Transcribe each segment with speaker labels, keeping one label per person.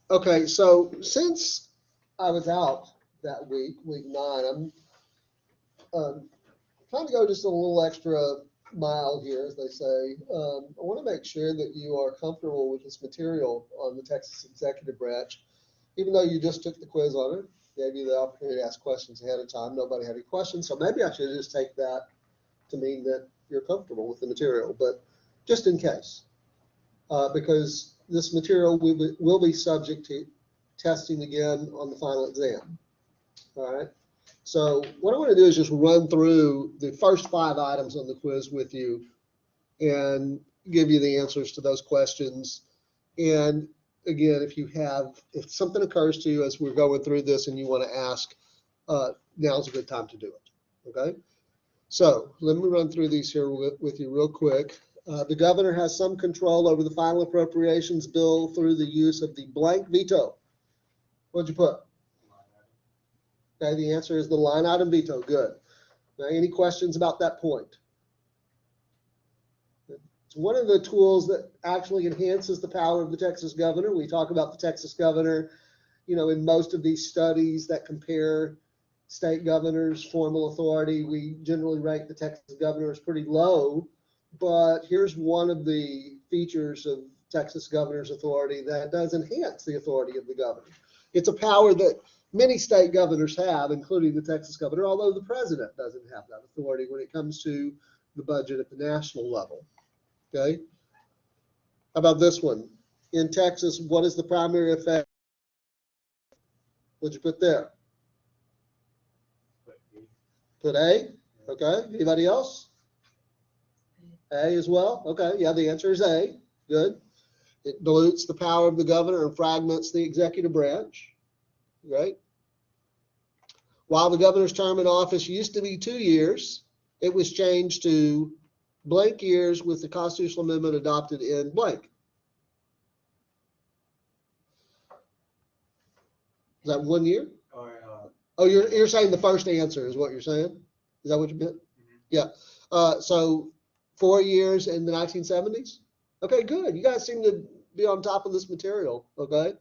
Speaker 1: Okay, so since I was out that week 9, I'm trying to go just a little extra mile here, as they say. I want to make sure that you are comfortable with this material on the Texas Executive Branch, even though you just took the quiz on it, gave you the opportunity to ask questions ahead of time. Nobody had any questions, so maybe I should just take that to mean that you're comfortable with the material, but just in case, because this material will be subject to testing again on the final exam. All right. So what I want to do is just run through the first 5 items on the quiz with you and give you the answers to those questions. And again, if something occurs to you as we're going through this and you want to ask, now's a good time to do it. Okay. So let me run through these here with you real quick. The governor has some control over the final appropriations bill through the use of the blank veto. What'd you put? Okay, the answer is the line item veto. Good. Now, any questions about that point? It's one of the tools that actually enhances the power of the Texas governor. We talk about the Texas governor, in most of these studies that compare state governors' formal authority. We generally rank the Texas governor as pretty low, but here's one of the features of Texas governor's authority that does enhance the authority of the governor. It's a power that many state governors have, including the Texas governor, although the president doesn't have that authority when it comes to the budget at the national level. Okay? How about this one? In Texas, what is the primary effect? What'd you put there? Put A. Okay. Anybody else? A as well? Okay. Yeah, the answer is A. Good. It dilutes the power of the governor and fragments the executive branch. Right? While the governor's term in office used to be 2 years, it was changed to blank years with the constitutional amendment adopted in blank. Is that 1 year? Oh, you're saying the first answer is what you're saying? Is that what you meant? Mm-hmm. Yeah. So 4 years in the 1970s? Okay, good. You guys seem to be on top of this material, okay?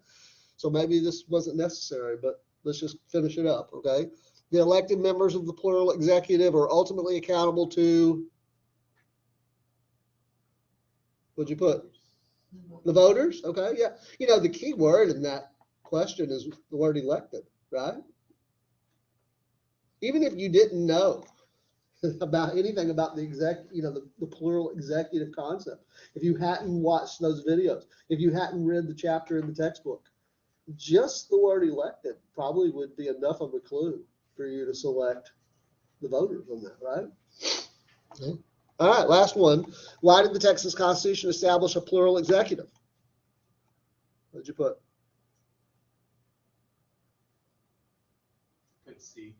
Speaker 1: So maybe this wasn't necessary, but let's just finish it up, okay? The elected members of the plural executive are ultimately accountable to, what'd you put? The voters, okay, yeah. The key word in that question is the word elected, right? Even if you didn't know about anything about the plural executive concept, if you hadn't watched those videos, if you hadn't read the chapter in the textbook, just the word elected probably would be enough of a clue for you to select the voters on that, right? Okay. All right, last one. Why did the Texas Constitution establish a plural executive? What did you put?
Speaker 2: C.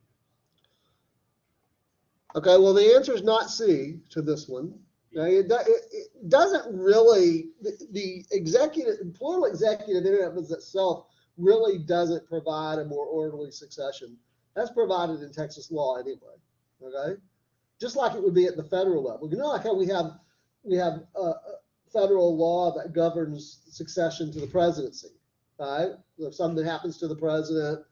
Speaker 1: Okay, well, the answer is not C to this one. Okay? It doesn't really, the plural executive in and of itself really doesn't provide a more orderly succession. That's provided in Texas law anyway, okay? Just like it would be at the federal level. Like how we have a federal law that governs succession to the presidency, right? If something happens to the president,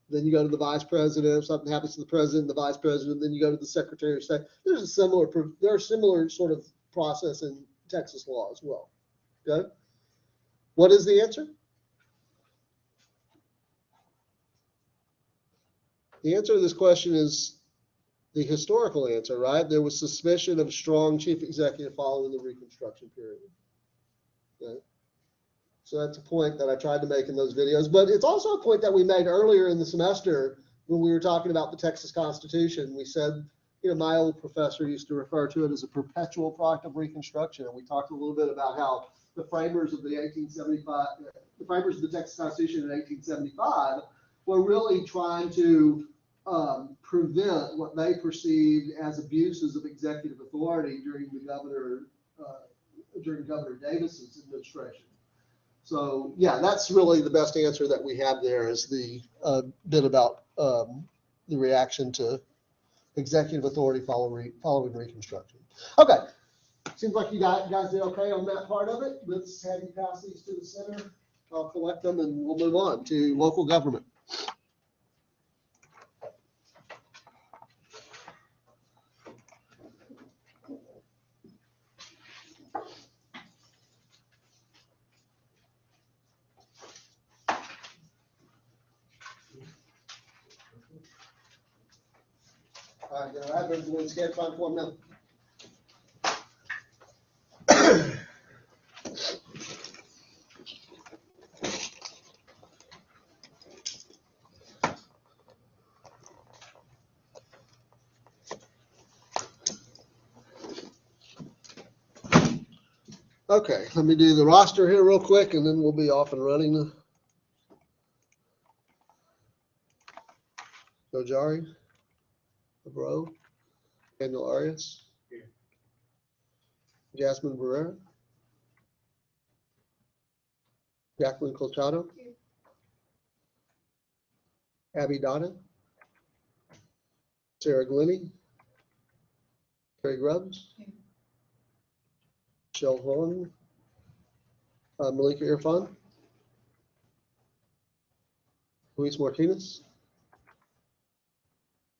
Speaker 1: then you go to the vice president. If something happens to the president, the vice president, then you go to the secretary of state. There's a similar sort of process in Texas law as well, okay? What is the answer? The answer to this question is the historical answer, right? There was suspicion of a strong chief executive following the Reconstruction period. Okay? So that's a point that I tried to make in those videos, but it's also a point that we made earlier in the semester when we were talking about the Texas Constitution. We said, my old professor used to refer to it as a perpetual product of Reconstruction, and we talked a little bit about how the framers of the Texas Constitution in 1875 were really trying to prevent what they perceived as abuses of executive authority during Governor Davis's administration. So yeah, that's really the best answer that we have there, is the bit about the reaction to executive authority following Reconstruction. Okay, seems like you guys did okay on that part of it. Let's have you pass these to the center. I'll collect them and we'll move on to local government. All right, now I've been scan find form now. Okay, let me do the roster here real quick and then we'll be off and running. Nojari, Bro, Daniel Arias, Jasmine Barrera, Jacqueline Colchado, Abby Donna, Sarah Glennie, Terry Grubbs, Michelle Horn, Malika Irfan, Luis Martinez,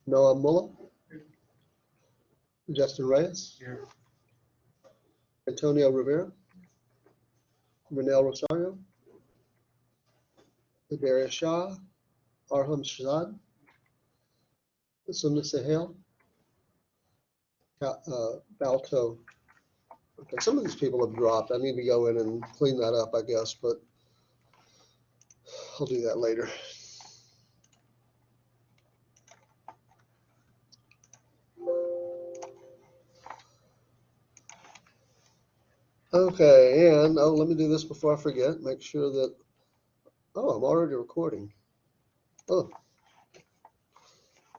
Speaker 1: Noah Mulla, Justin Reyes, Antonio Rivera, Renelle Rosario, Darius Shah, Arham Shazad, Sunda Sahel, Balto. Okay, some of these people have dropped. I need to go in and clean that up, I guess, but I'll do that later. Okay, and let me do this before I forget. Make sure that, I'm already recording. Oh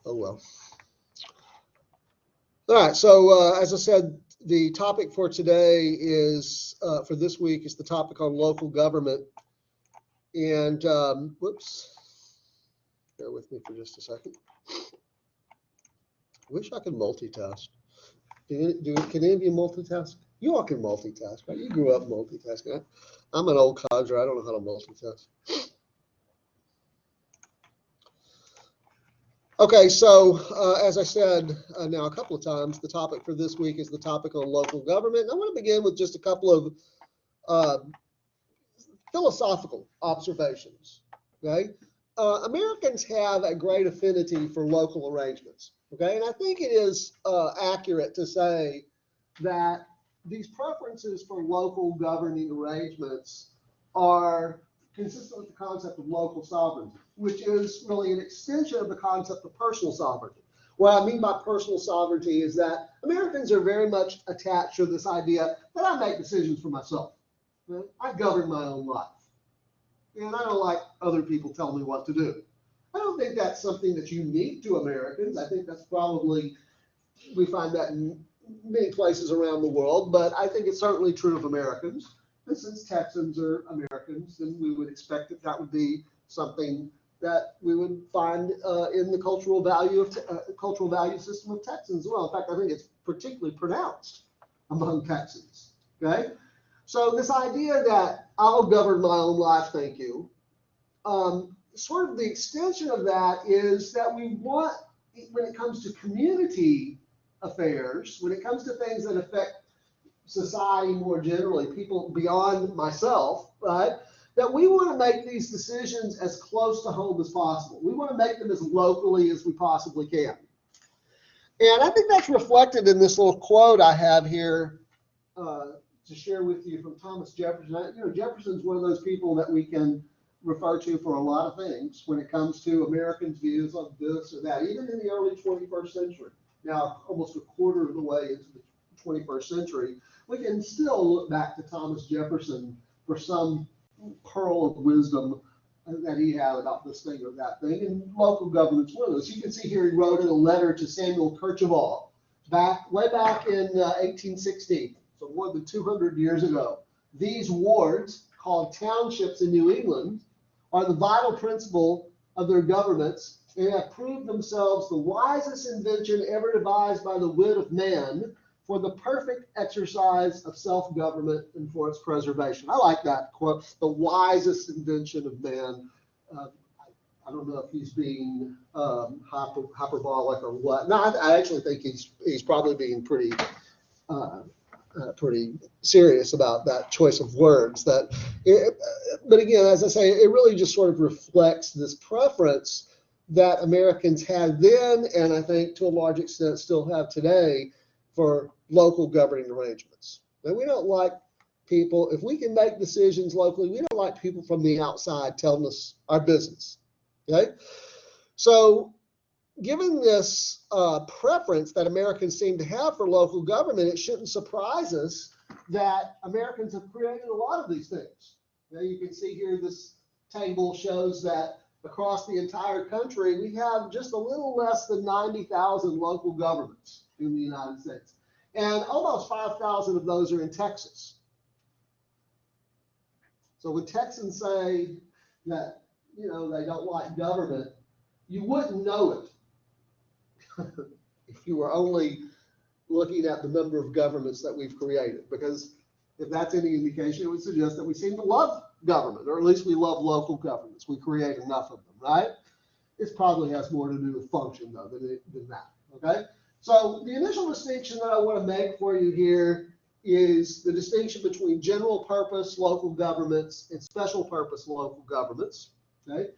Speaker 1: well. All right, so as I said, the topic for today is, for this week, is the topic on local government. And, whoops, bear with me for just a second. Wish I could multitask. Can any of you multitask? You all can multitask, right? You grew up multitasking. I'm an old codger. I don't know how to multitask. Okay, so as I said now a couple of times, the topic for this week is the topic on local government. And I want to begin with just a couple of philosophical observations. Okay, Americans have a great affinity for local arrangements. Okay, and I think it is accurate to say that these preferences for local governing arrangements are consistent with the concept of local sovereignty, which is really an extension of the concept of personal sovereignty. What I mean by personal sovereignty is that Americans are very much attached to this idea that I make decisions for myself. I govern my own life. And I don't like other people telling me what to do. I don't think that's something that's unique to Americans. I think that's probably, we find that in many places around the world, but I think it's certainly true of Americans. And since Texans are Americans, then we would expect that that would be something that we would find in the cultural value system of Texans as well. In fact, I think it's particularly pronounced among Texans. Okay, so this idea that I'll govern my own life, thank you. Sort of the extension of that is that we want, when it comes to community affairs, when it comes to things that affect society more generally, people beyond myself, right? That we want to make these decisions as close to home as possible. We want to make them as locally as we possibly can. And I think that's reflected in this little quote I have here to share with you from Thomas Jefferson. You know, Jefferson's one of those people that we can refer to for a lot of things when it comes to Americans' views on this or that, even in the early 21st century. Now, almost a quarter of the way into the 21st century, we can still look back to Thomas Jefferson for some pearl of wisdom that he had about this thing or that thing, and local government's one of those. You can see here he wrote in a letter to Samuel Kercheval way back in 1816, so more than 200 years ago. These wards, called townships in New England, are the vital principle of their governments and have proved themselves the wisest invention ever devised by the wit of man for the perfect exercise of self-government and for its preservation. I like that quote, the wisest invention of man. I don't know if he's being hyperbolic or what. No, I actually think he's probably being pretty pretty serious about that choice of words. But again, as I say, it really just sort of reflects this preference that Americans had then, and I think to a large extent still have today, for local governing arrangements. And we don't like people, if we can make decisions locally, we don't like people from the outside telling us our business. Okay? So given this preference that Americans seem to have for local government, it shouldn't surprise us that Americans have created a lot of these things. Now you can see here, this table shows that across the entire country, we have just a little less than 90,000 local governments in the United States. And almost 5,000 of those are in Texas. So when Texans say that, you know, they don't like government, you wouldn't know it if you were only looking at the number of governments that we've created, because if that's any indication, it would suggest that we seem to love government, or at least we love local governments. We create enough of them, right? It probably has more to do with function, though, than that, okay? So the initial distinction that I want to make for you here is the distinction between general purpose local governments and special purpose local governments, okay?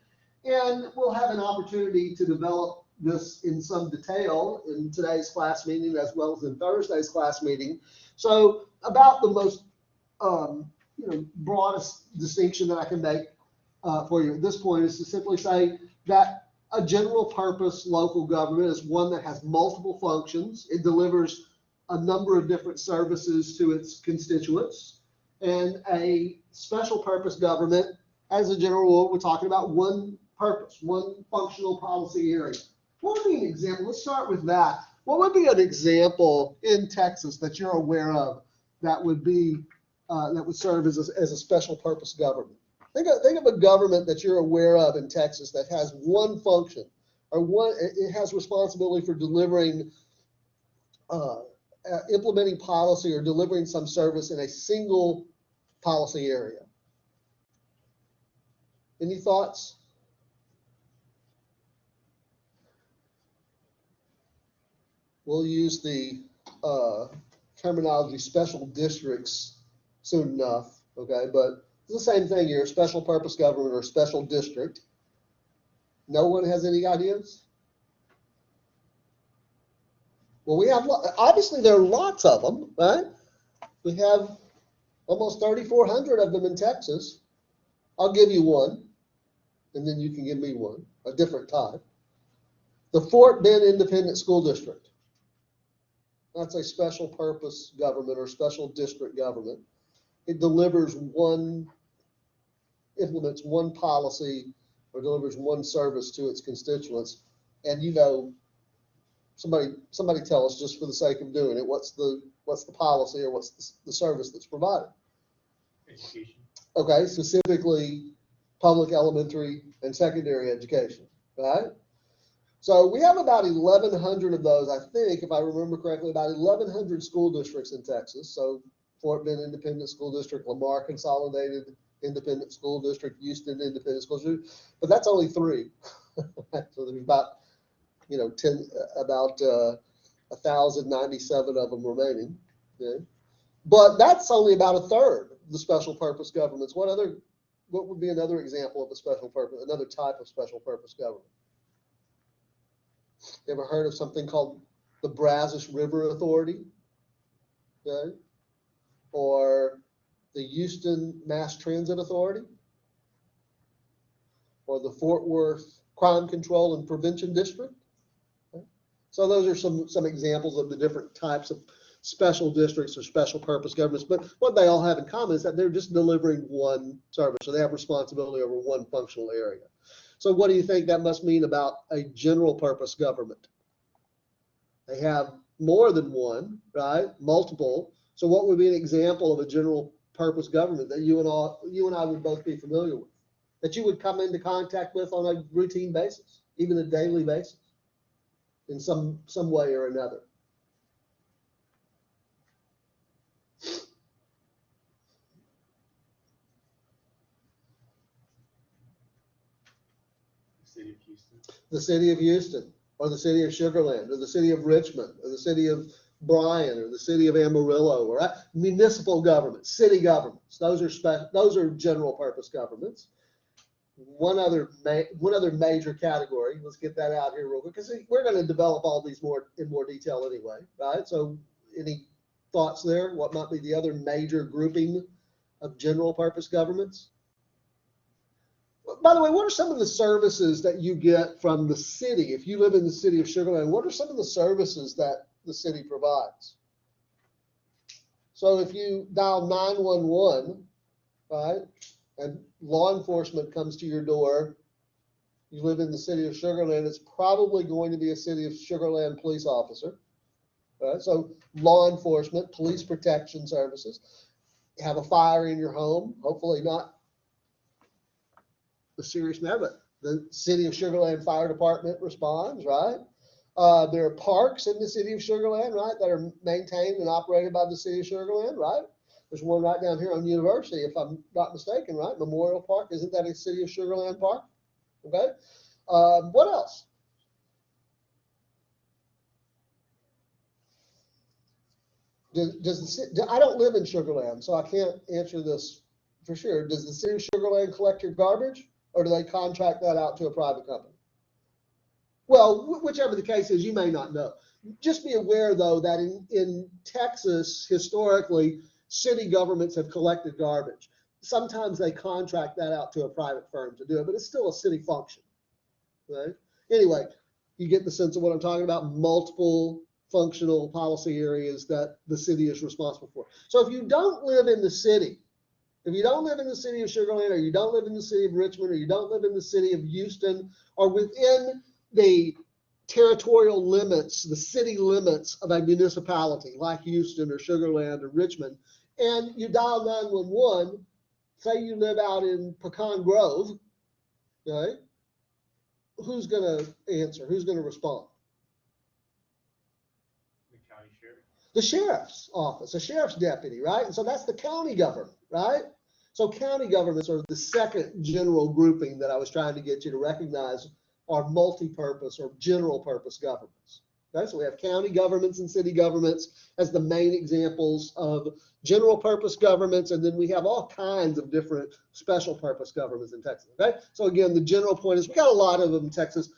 Speaker 1: And we'll have an opportunity to develop this in some detail in today's class meeting as well as in Thursday's class meeting. So about the most broadest distinction that I can make for you at this point is to simply say that a general purpose local government is one that has multiple functions. It delivers a number of different services to its constituents. And a special purpose government, as a general rule, we're talking about one purpose, one functional policy area. What would be an example? Let's start with that. What would be an example in Texas that you're aware of that would be that would serve as a special purpose government? Think of a government that you're aware of in Texas that has one function, or it has responsibility for delivering, implementing policy or delivering some service in a single policy area. Any thoughts? We'll use the terminology special districts soon enough, okay? But it's the same thing here, special purpose government or special district. No one has any ideas? Well, we have, obviously there are lots of them, right? We have almost 3,400 of them in Texas. I'll give you one, and then you can give me one, a different type. The Fort Bend Independent School District. That's a special purpose government or special district government. It delivers implements one policy or delivers one service to its constituents. And you know, somebody tell us, just for the sake of doing it, what's the policy or what's the service that's provided?
Speaker 2: Education.
Speaker 1: Okay, specifically public elementary and secondary education, right? So we have about 1,100 of those, I think, if I remember correctly, about 1,100 school districts in Texas. So Fort Bend Independent School District, Lamar Consolidated Independent School District, Houston Independent School District, but that's only 3. So there's about, about 1,097 of them remaining. Okay? But that's only about a third of the special purpose governments. What would be another example of a special purpose, another type of special purpose government? You ever heard of something called the Brazos River Authority? Okay. Or the Houston Mass Transit Authority? Or the Fort Worth Crime Control and Prevention District? Okay. So those are some examples of the different types of special districts or special purpose governments. But what they all have in common is that they're just delivering one service. So they have responsibility over one functional area. So what do you think that must mean about a general purpose government? They have more than one, right? Multiple. So what would be an example of a general purpose government that you and I would both be familiar with, that you would come into contact with on a routine basis, even a daily basis, in some way or another?
Speaker 2: City of Houston.
Speaker 1: The city of Houston, or the city of Sugar Land, or the city of Richmond, or the city of Bryan, or the city of Amarillo, or municipal governments, city governments. Those are general purpose governments. One other major category. Let's get that out here real quick, because we're going to develop all these in more detail anyway, right? So, any thoughts there? What might be the other major grouping of general purpose governments? By the way, what are some of the services that you get from the city? If you live in the city of Sugar Land, what are some of the services that the city provides? So if you dial 911, right, and law enforcement comes to your door, you live in the city of Sugar Land, it's probably going to be a city of Sugar Land police officer. Right? So law enforcement, police protection services. You have a fire in your home, hopefully not a serious matter, but the city of Sugar Land Fire Department responds, right? There are parks in the city of Sugar Land, right, that are maintained and operated by the city of Sugar Land, right? There's one right down here on University, if I'm not mistaken, right? Memorial Park, isn't that a city of Sugar Land park? Okay. What else? I don't live in Sugar Land, so I can't answer this for sure. Does the city of Sugar Land collect your garbage, or do they contract that out to a private company? Well, whichever the case is, you may not know. Just be aware, though, that in Texas, historically, city governments have collected garbage. Sometimes they contract that out to a private firm to do it, but it's still a city function. Right? Anyway, you get the sense of what I'm talking about, multiple functional policy areas that the city is responsible for. So if you don't live in the city, if you don't live in the city of Sugar Land, or you don't live in the city of Richmond, or you don't live in the city of Houston, or within the territorial limits, the city limits of a municipality like Houston or Sugar Land or Richmond, and you dial 911, say you live out in Pecan Grove, right? Who's going to answer? Who's going to respond?
Speaker 2: The county sheriff.
Speaker 1: The sheriff's office, a sheriff's deputy, right? And so that's the county government, right? So county governments are the second general grouping that I was trying to get you to recognize are multi-purpose or general purpose governments. Okay, so we have county governments and city governments as the main examples of general purpose governments, and then we have all kinds of different special purpose governments in Texas. Okay, so again, the general point is we got a lot of them in Texas.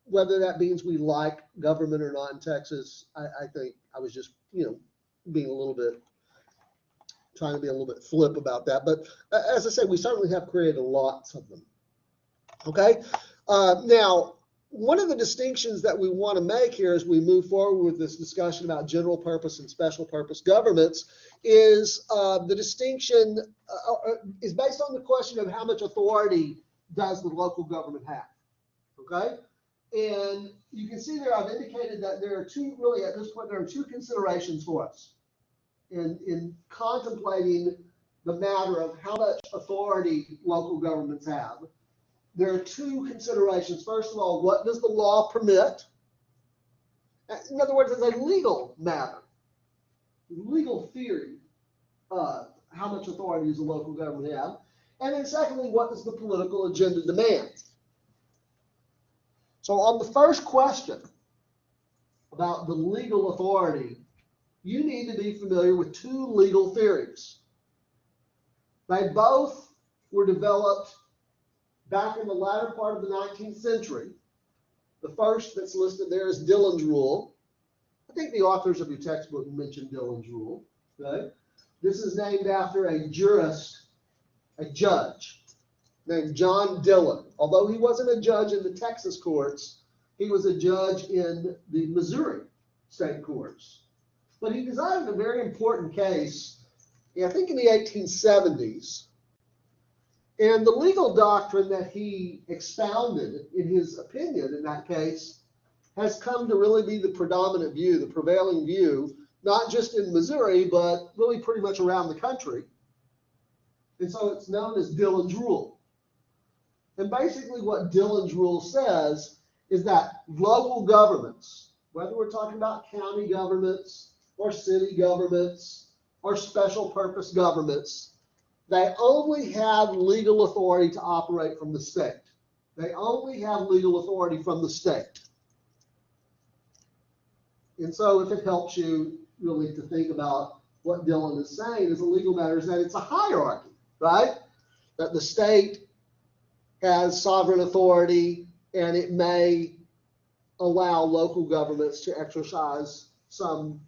Speaker 1: Whether that means we like government or not in Texas, I think I was just, being a little bit, trying to be a little bit flip about that. But as I said, we certainly have created lots of them. Okay, now, one of the distinctions that we want to make here as we move forward with this discussion about general purpose and special purpose governments is the distinction is based on the question of how much authority does the local government have, okay? And you can see there I've indicated that there are two, really at this point, there are two considerations for us in contemplating the matter of how much authority local governments have. There are two considerations. First of all, what does the law permit? In other words, it's a legal matter, legal theory of how much authority does the local government have. And then secondly, what does the political agenda demand? So on the first question about the legal authority, you need to be familiar with two legal theories. They both were developed back in the latter part of the 19th century. The first that's listed there is Dillon's Rule. I think the authors of your textbook mentioned Dillon's Rule. Okay? This is named after a jurist, a judge, named John Dillon. Although he wasn't a judge in the Texas courts, he was a judge in the Missouri state courts. But he decided a very important case, I think in the 1870s. And the legal doctrine that he expounded in his opinion in that case has come to really be the predominant view, the prevailing view, not just in Missouri, but really pretty much around the country. And so it's known as Dillon's Rule. And basically what Dillon's Rule says is that local governments, whether we're talking about county governments or city governments or special purpose governments, they only have legal authority to operate from the state. They only have legal authority from the state. And so if it helps you really to think about what Dylan is saying as a legal matter, is that it's a hierarchy, right? That the state has sovereign authority and it may allow local governments to exercise some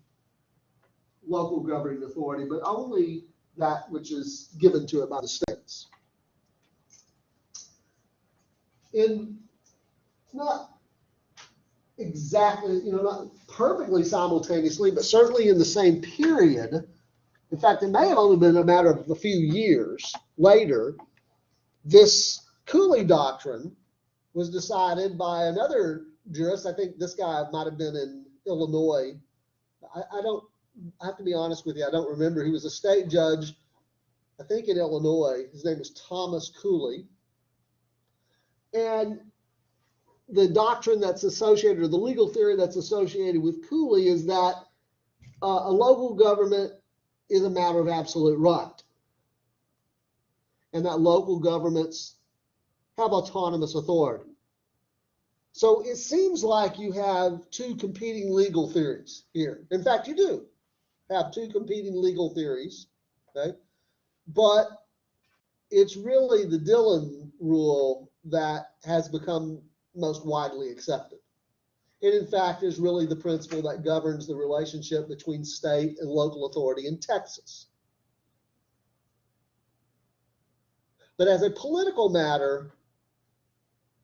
Speaker 1: local governing authority, but only that which is given to it by the states. In not exactly, not perfectly simultaneously, but certainly in the same period. In fact, it may have only been a matter of a few years later, this Cooley doctrine was decided by another jurist. I think this guy might have been in Illinois. I have to be honest with you, I don't remember. He was a state judge, I think in Illinois. His name was Thomas Cooley. And the doctrine that's associated, or the legal theory that's associated with Cooley, is that a local government is a matter of absolute right, and that local governments have autonomous authority. So it seems like you have two competing legal theories here. In fact, you do have two competing legal theories, okay? But it's really the Dillon rule that has become most widely accepted. It, in fact, is really the principle that governs the relationship between state and local authority in Texas. But as a political matter,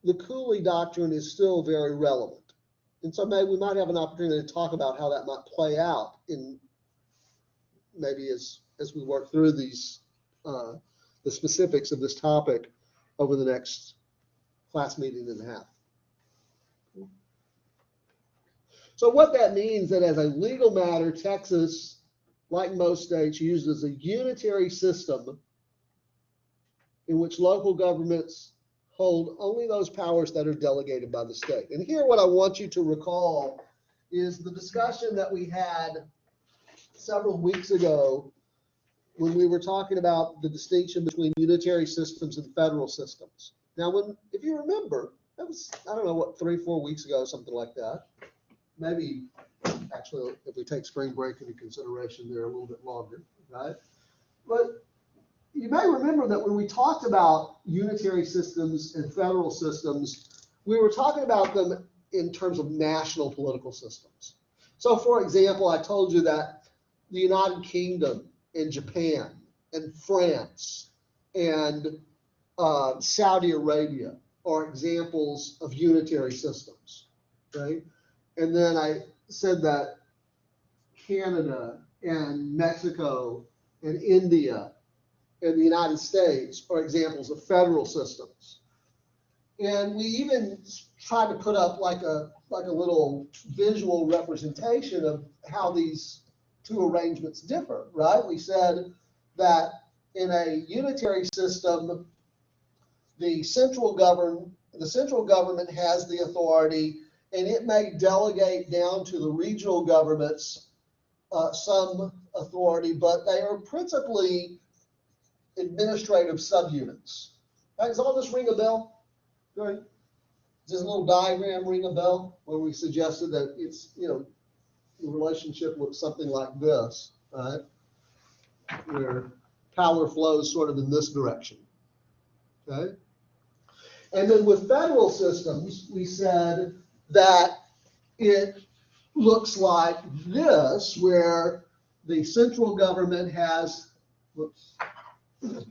Speaker 1: the Cooley doctrine is still very relevant. And so maybe we might have an opportunity to talk about how that might play out in maybe as we work through these the specifics of this topic over the next class meeting and a half. So what that means that as a legal matter, Texas, like most states, uses a unitary system in which local governments hold only those powers that are delegated by the state. And here what I want you to recall is the discussion that we had several weeks ago when we were talking about the distinction between unitary systems and federal systems. Now, if you remember, that was, I don't know, what, 3-4 weeks ago, something like that. Maybe, actually, if we take spring break into consideration, they're a little bit longer, right? But you may remember that when we talked about unitary systems and federal systems, we were talking about them in terms of national political systems. So, for example, I told you that the United Kingdom and Japan and France and Saudi Arabia are examples of unitary systems, right? And then I said that Canada and Mexico and India and the United States are examples of federal systems. And we even tried to put up like a little visual representation of how these two arrangements differ, right? We said that in a unitary system, the central government has the authority, and it may delegate down to the regional governments some authority, but they are principally administrative subunits. Right, does all this ring a bell? Right? Does this little diagram ring a bell where we suggested that it's, the relationship looks something like this, right? Where power flows sort of in this direction, okay? And then with federal systems, we said that it looks like this, where the central government has, the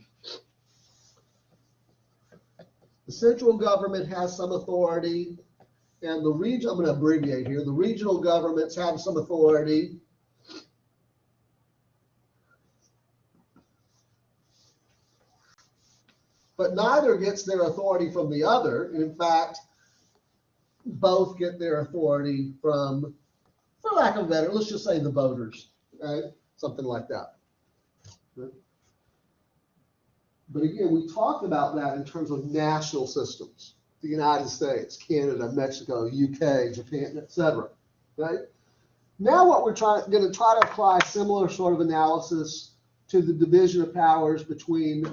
Speaker 1: central government has some authority, and the region, I'm going to abbreviate here, the regional governments have some authority. But neither gets their authority from the other. In fact, both get their authority from, for lack of a better, let's just say the voters, right? Something like that. But again, we talked about that in terms of national systems. The United States, Canada, Mexico, UK, Japan, etc. Right? Now what we're going to try to apply similar sort of analysis to the division of powers between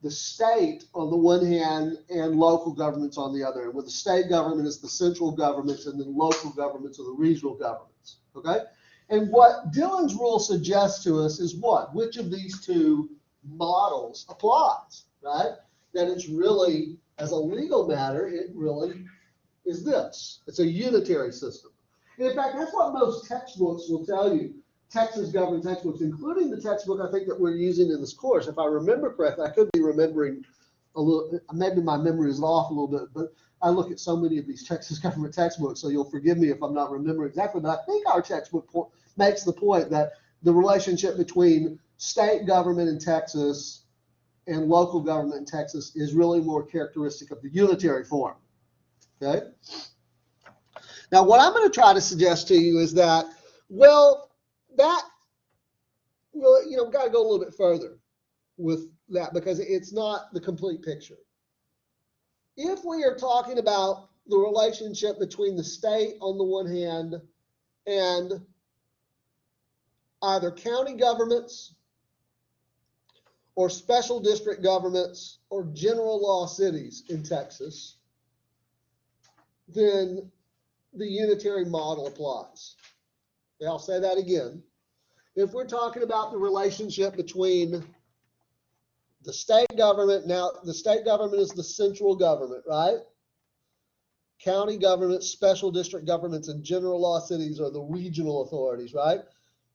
Speaker 1: the state on the one hand and local governments on the other, and where the state government is the central governments and then local governments are the regional governments, okay? And what Dillon's rule suggests to us is what? Which of these two models applies, right? That it's really, as a legal matter, it really is this. It's a unitary system. And in fact, that's what most textbooks will tell you. Texas government textbooks, including the textbook I think that we're using in this course. If I remember correctly, I could be remembering a little, maybe my memory is off a little bit, but I look at so many of these Texas government textbooks, so you'll forgive me if I'm not remembering exactly, but I think our textbook makes the point that the relationship between state government in Texas and local government in Texas is really more characteristic of the unitary form, okay? Now, what I'm going to try to suggest to you is that, well, we've got to go a little bit further with that because it's not the complete picture. If we are talking about the relationship between the state on the one hand and either county governments or special district governments or general law cities in Texas, then the unitary model applies. Okay, I'll say that again. If we're talking about the relationship between the state government, now the state government is the central government, right? County governments, special district governments, and general law cities are the regional authorities, right?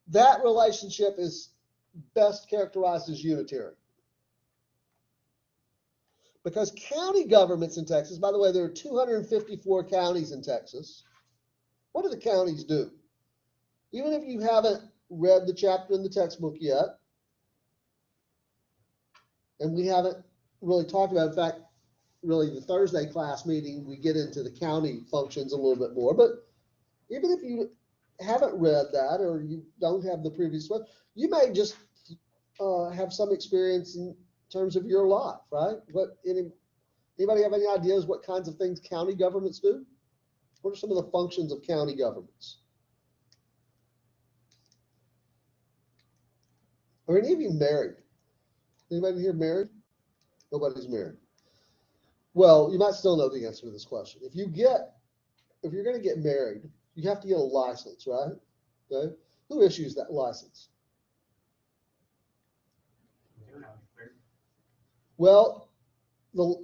Speaker 1: That relationship is best characterized as unitary. Because county governments in Texas, by the way, there are 254 counties in Texas. What do the counties do? Even if you haven't read the chapter in the textbook yet, and we haven't really talked about, in fact, really the Thursday class meeting, we get into the county functions a little bit more, but even if you haven't read that or you don't have the previous one, you may just have some experience in terms of your life, right? Anybody have any ideas what kinds of things county governments do? What are some of the functions of county governments? Are any of you married? Anybody here married? Nobody's married. Well, you might still know the answer to this question. If you're going to get married, you have to get a license, right? Okay. Who issues that license? Well,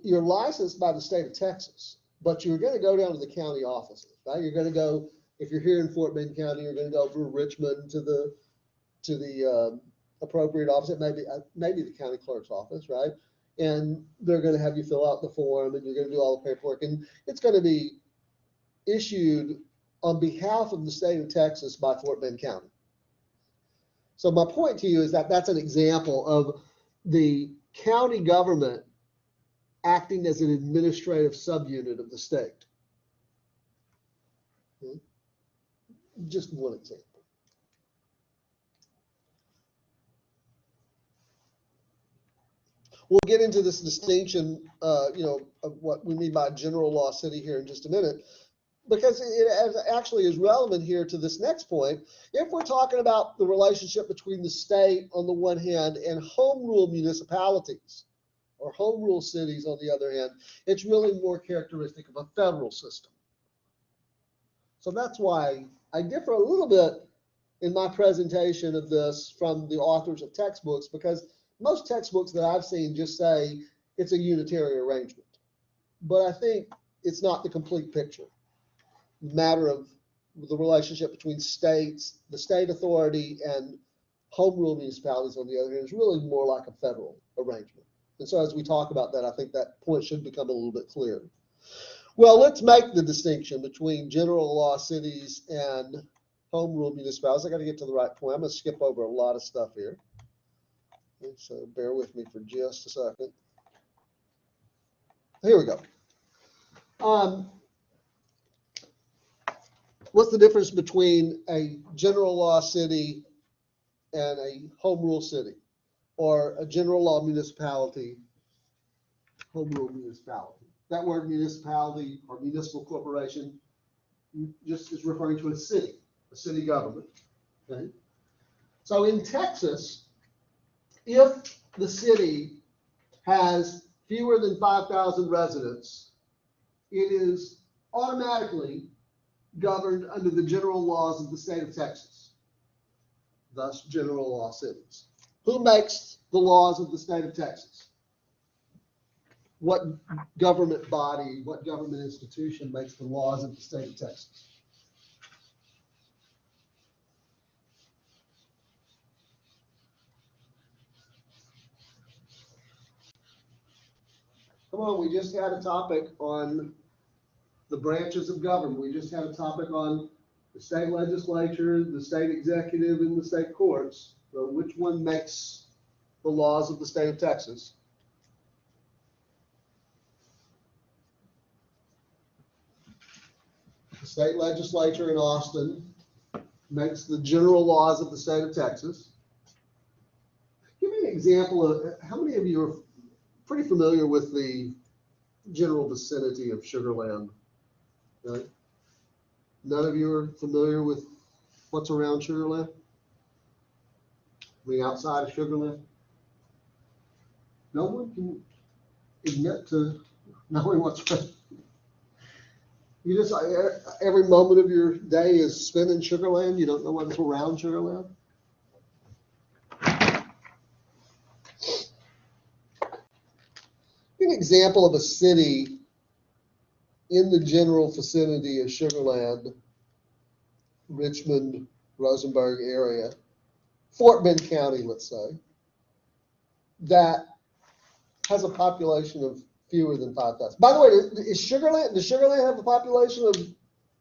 Speaker 1: you're licensed by the state of Texas, but you're going to go down to the county offices, right? You're going to go, if you're here in Fort Bend County, you're going to go through Richmond to the appropriate office. It may be the county clerk's office, right? And they're going to have you fill out the form, and you're going to do all the paperwork, and it's going to be issued on behalf of the state of Texas by Fort Bend County. So my point to you is that that's an example of the county government acting as an administrative subunit of the state. Just one example. We'll get into this distinction, of what we mean by general law city here in just a minute, because it actually is relevant here to this next point. If we're talking about the relationship between the state on the one hand and home rule municipalities or home rule cities on the other hand, it's really more characteristic of a federal system. So that's why I differ a little bit in my presentation of this from the authors of textbooks, because most textbooks that I've seen just say it's a unitary arrangement. But I think it's not the complete picture. The matter of the relationship between states, the state authority, and home rule municipalities on the other hand is really more like a federal arrangement. And so as we talk about that, I think that point should become a little bit clearer. Well, let's make the distinction between general law cities and home rule municipalities. I got to get to the right point. I'm going to skip over a lot of stuff here. So bear with me for just a second. Here we go. What's the difference between a general law city and a home rule city, or a general law municipality, home rule municipality? That word municipality or municipal corporation just is referring to a city government. Okay? So in Texas, if the city has fewer than 5,000 residents, it is automatically governed under the general laws of the state of Texas, thus general law cities. Who makes the laws of the state of Texas? What government body, what government institution makes the laws of the state of Texas? Come on, we just had a topic on the branches of government. We just had a topic on the state legislature, the state executive, and the state courts. So which one makes the laws of the state of Texas? The state legislature in Austin makes the general laws of the state of Texas. Give me an example of, how many of you are pretty familiar with the general vicinity of Sugar Land? Right? None of you are familiar with what's around Sugar Land? I mean, outside of Sugar Land? No one can admit to knowing what's around. You just, every moment of your day is spent in Sugar Land. You don't know what's around Sugar Land. An example of a city in the general vicinity of Sugar Land, Richmond, Rosenberg area, Fort Bend County, let's say, that has a population of fewer than 5,000. By the way, does Sugar Land have a population of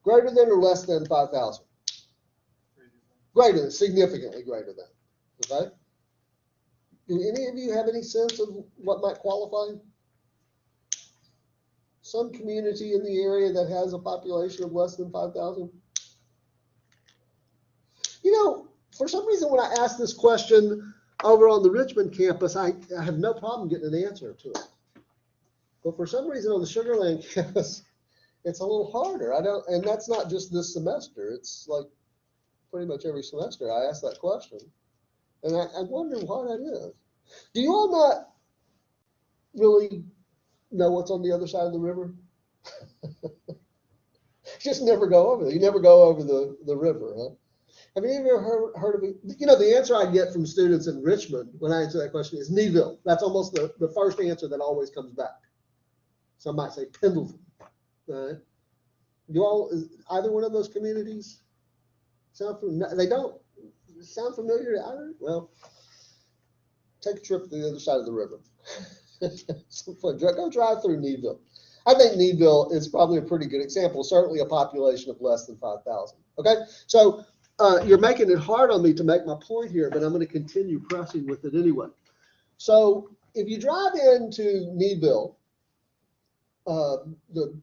Speaker 1: greater than or less than 5,000? Greater than, significantly greater than, okay? Do any of you have any sense of what might qualify? Some community in the area that has a population of less than 5,000? You know, for some reason when I asked this question over on the Richmond campus, I have no problem getting an answer to it. But for some reason on the Sugar Land campus, it's a little harder. And that's not just this semester. It's like pretty much every semester I ask that question. And I wonder why that is. Do you all not really know what's on the other side of the river? Just never go over there. You never go over the river, huh? Have you ever heard of it? You know, the answer I get from students in Richmond when I answer that question is Neville. That's almost the first answer that always comes back. Some might say Pendleton. Right? You all, is either one of those communities sound familiar? They don't sound familiar to either? Well, take a trip to the other side of the river. Some fun. Go drive through Neville. I think Neville is probably a pretty good example, certainly a population of less than 5,000. Okay, so you're making it hard on me to make my point here, but I'm going to continue pressing with it anyway. So if you drive into Neville, the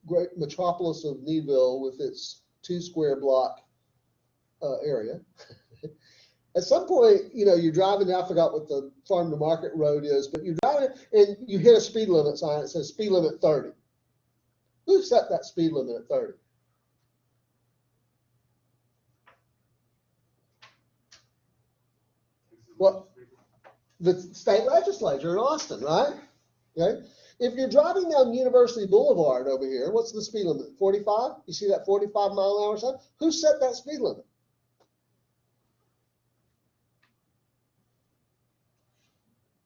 Speaker 1: great metropolis of Neville with its 2 square block area, at some point, you know, you're driving, I forgot what the farm to market road is, but you're driving and you hit a speed limit sign that says speed limit 30. Who set that speed limit at 30? Well, the state legislature in Austin, right? Okay. If you're driving down University Boulevard over here, what's the speed limit? 45? You see that 45-mile-an-hour sign? Who set that speed limit?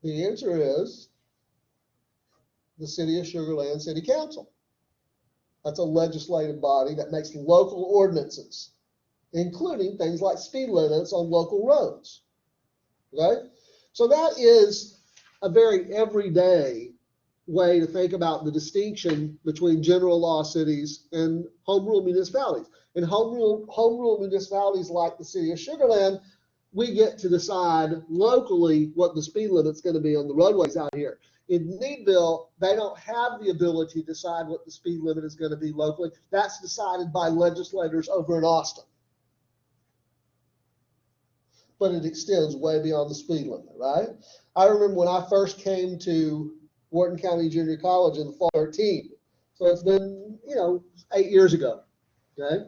Speaker 1: The answer is the City of Sugar Land City Council. That's a legislative body that makes local ordinances, including things like speed limits on local roads. Okay? So that is a very everyday way to think about the distinction between general law cities and home rule municipalities. In home rule municipalities like the City of Sugar Land, we get to decide locally what the speed limit's going to be on the roadways out here. In Needville, they don't have the ability to decide what the speed limit is going to be locally. That's decided by legislators over in Austin. But it extends way beyond the speed limit, right? I remember when I first came to Wharton County Junior College in the fall of 13. So it's been, 8 years ago, okay?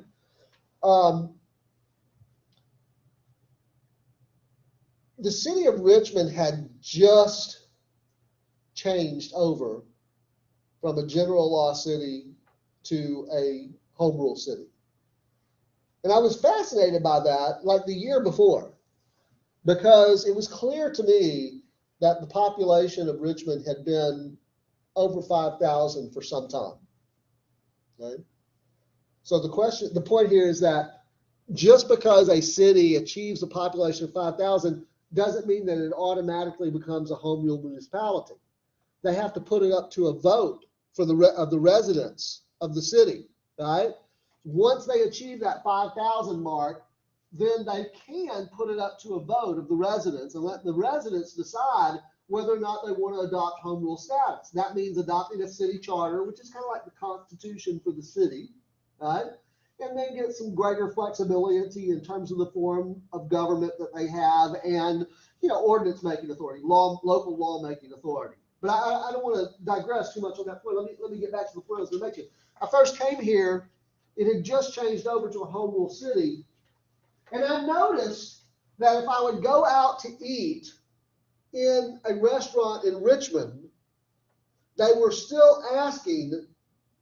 Speaker 1: The city of Richmond had just changed over from a general law city to a home rule city. And I was fascinated by that like the year before, because it was clear to me that the population of Richmond had been over 5,000 for some time. Okay? So the point here is that just because a city achieves a population of 5,000 doesn't mean that it automatically becomes a home rule municipality. They have to put it up to a vote for the residents of the city, right? Once they achieve that 5,000 mark, then they can put it up to a vote of the residents and let the residents decide whether or not they want to adopt home rule status. That means adopting a city charter, which is kind of like the constitution for the city, right? And then get some greater flexibility in terms of the form of government that they have and, ordinance making authority, local law making authority. But I don't want to digress too much on that point. Let me get back to the point I was going to make it. I first came here, it had just changed over to a home rule city. And I noticed that if I would go out to eat in a restaurant in Richmond, they were still asking,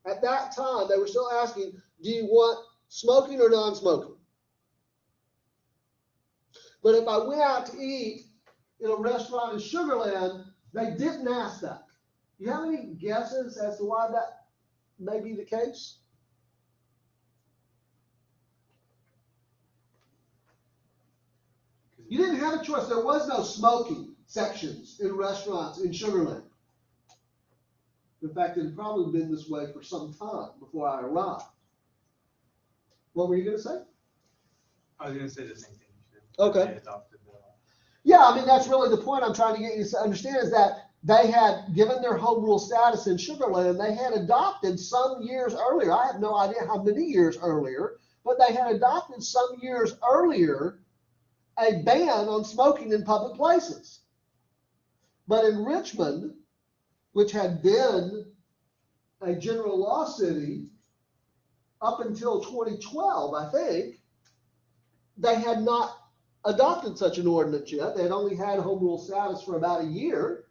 Speaker 1: at that time, do you want smoking or non-smoking? But if I went out to eat in a restaurant in Sugar Land, they didn't ask that. You have any guesses as to why that may be the case? You didn't have a choice. There was no smoking sections in restaurants in Sugar Land. In fact, it had probably been this way for some time before I arrived. What were you going to say?
Speaker 2: I was going to say the same thing.
Speaker 1: Okay. Yeah, I mean, that's really the point I'm trying to get you to understand is that they had, given their home rule status in Sugar Land, they had adopted some years earlier. I have no idea how many years earlier, but they had adopted some years earlier a ban on smoking in public places. But in Richmond, which had been a general law city up until 2012, I think, they had not adopted such an ordinance yet. They had only had home rule status for about a year.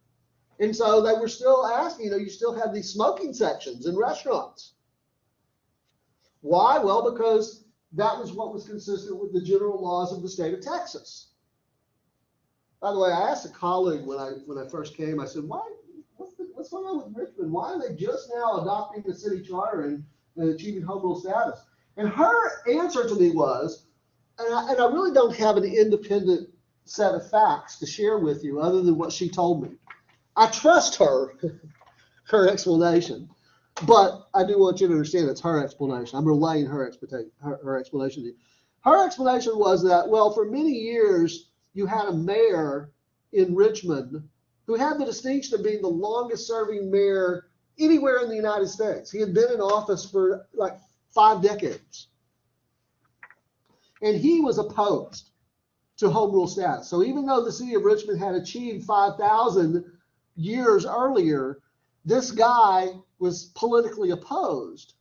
Speaker 1: And so they were still asking, you still have these smoking sections in restaurants. Why? Well, because that was what was consistent with the general laws of the state of Texas. By the way, I asked a colleague when I first came, I said, what's going on with Richmond? Why are they just now adopting the city charter and achieving home rule status? And her answer to me was, and I really don't have an independent set of facts to share with you other than what she told me. I trust her explanation, but I do want you to understand it's her explanation. I'm relaying her explanation to you. Her explanation was that, well, for many years, you had a mayor in Richmond who had the distinction of being the longest serving mayor anywhere in the United States. He had been in office for like 5 decades. And he was opposed to home rule status. So even though the city of Richmond had achieved 5,000 years earlier, this guy was politically opposed.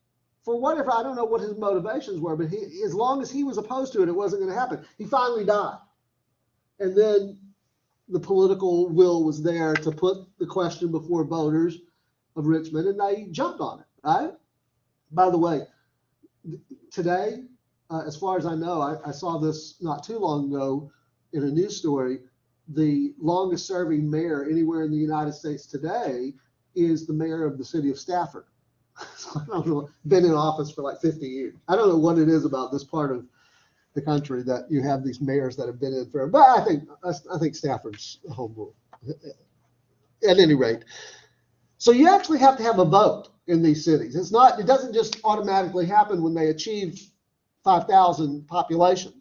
Speaker 1: For whatever, I don't know what his motivations were, but as long as he was opposed to it, it wasn't going to happen. He finally died. And then the political will was there to put the question before voters of Richmond, and they jumped on it, right? By the way, today, as far as I know, I saw this not too long ago in a news story, the longest serving mayor anywhere in the United States today is the mayor of the city of Stafford. So I don't know, been in office for like 50 years. I don't know what it is about this part of the country that you have these mayors that have been in for, but I think Stafford's home rule at any rate. So you actually have to have a vote in these cities. It doesn't just automatically happen when they achieve 5,000 population.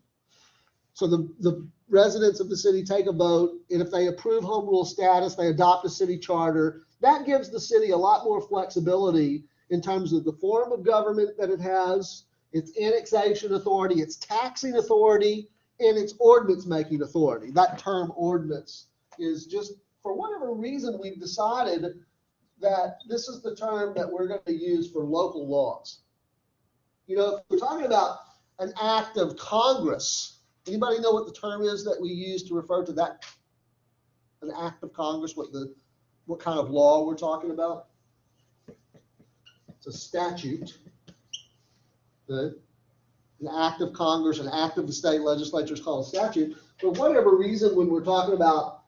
Speaker 1: So the residents of the city take a vote, and if they approve home rule status, they adopt a city charter. That gives the city a lot more flexibility in terms of the form of government that it has, its annexation authority, its taxing authority, and its ordinance making authority. That term ordinance is just, for whatever reason, we've decided that this is the term that we're going to use for local laws. If we're talking about an act of Congress, anybody know what the term is that we use to refer to that? An act of Congress, what the what kind of law we're talking about. It's a statute. Okay? An act of Congress, an act of the state legislature is called a statute. For whatever reason, when we're talking about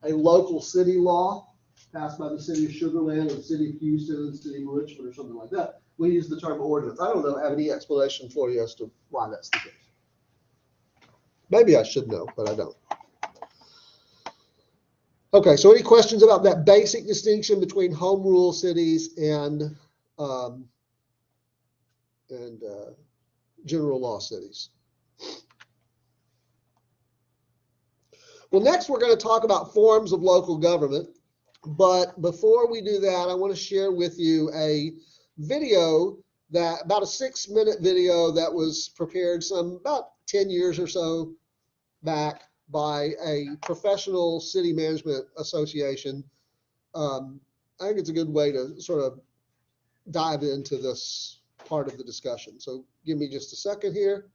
Speaker 1: a local city law passed by the city of Sugar Land or the city of Houston or the city of Richmond or something like that, we use the term ordinance. I don't have any explanation for you as to why that's the case. Maybe I should know, but I don't. Okay, so any questions about that basic distinction between home rule cities and general law cities? Well, next we're going to talk about forms of local government. But before we do that, I want to share with you a video about a 6-minute video that was prepared about 10 years or so back by a professional city management association. I think it's a good way to sort of dive into this part of the discussion. So give me just a second here.